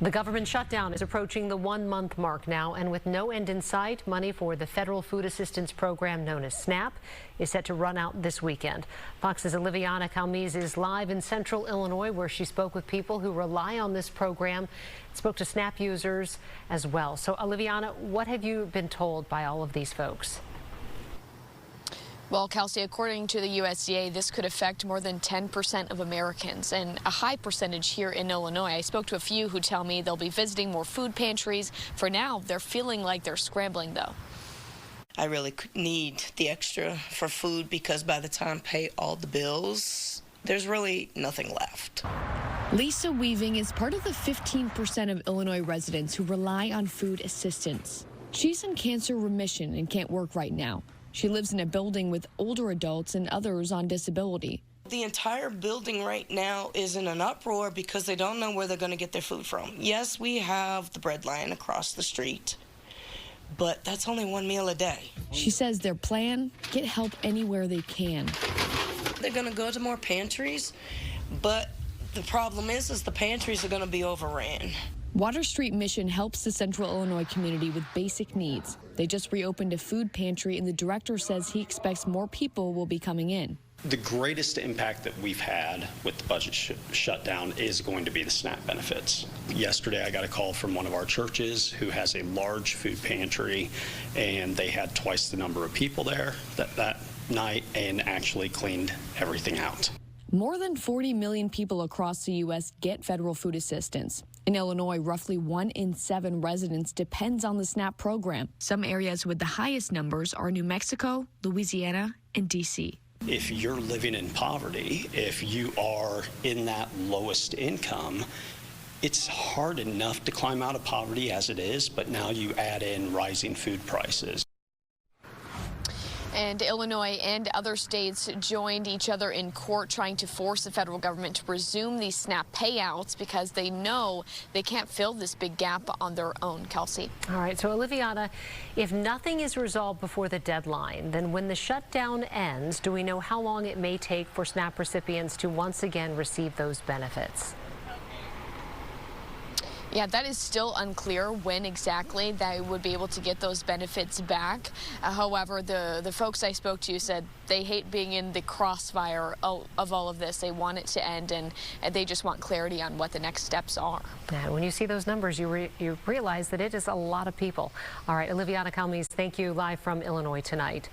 The government shutdown is approaching the one-month mark now, and with no end in sight, money for the federal food assistance program known as SNAP is set to run out this weekend. Fox's Oliviana Calmes is live in central Illinois, where she spoke with people who rely on this program, spoke to SNAP users as well. So, Oliviana, what have you been told by all of these folks? Well, Kelsey, according to the USDA, this could affect more than 10% of Americans and a high percentage here in Illinois. I spoke to a few who tell me they'll be visiting more food pantries. For now, they're feeling like they're scrambling, though. I really need the extra for food because by the time I pay all the bills, there's really nothing left. Lisa Weaving is part of the 15% of Illinois residents who rely on food assistance. She's in cancer remission and can't work right now. She lives in a building with older adults and others on disability. The entire building right now is in an uproar because they don't know where they're going to get their food from. Yes, we have the bread line across the street, but that's only one meal a day. She says their plan, get help anywhere they can. They're going to go to more pantries, but the problem is the pantries are going to be overran. Water Street Mission helps the Central Illinois community with basic needs. They just reopened a food pantry, and the director says he expects more people will be coming in. The greatest impact that we've had with the budget shutdown is going to be the SNAP benefits. Yesterday, I got a call from one of our churches who has a large food pantry, and they had twice the number of people there that night and actually cleaned everything out. More than 40 million people across the U.S. get federal food assistance. In Illinois, roughly 1 in 7 residents depends on the SNAP program. Some areas with the highest numbers are New Mexico, Louisiana, and D.C. If you're living in poverty, if you are in that lowest income, it's hard enough to climb out of poverty as it is, but now you add in rising food prices. And Illinois and other states joined each other in court trying to force the federal government to resume these SNAP payouts because they know they can't fill this big gap on their own. Kelsey. All right, so Oliviana, if nothing is resolved before the deadline, then when the shutdown ends, do we know how long it may take for SNAP recipients to once again receive those benefits? Yeah, that is still unclear when exactly they would be able to get those benefits back. However, the folks I spoke to said they hate being in the crossfire of all of this. They want it to end, and they just want clarity on what the next steps are. And when you see those numbers, you realize that it is a lot of people. All right, Oliviana Calmes, thank you live from Illinois tonight.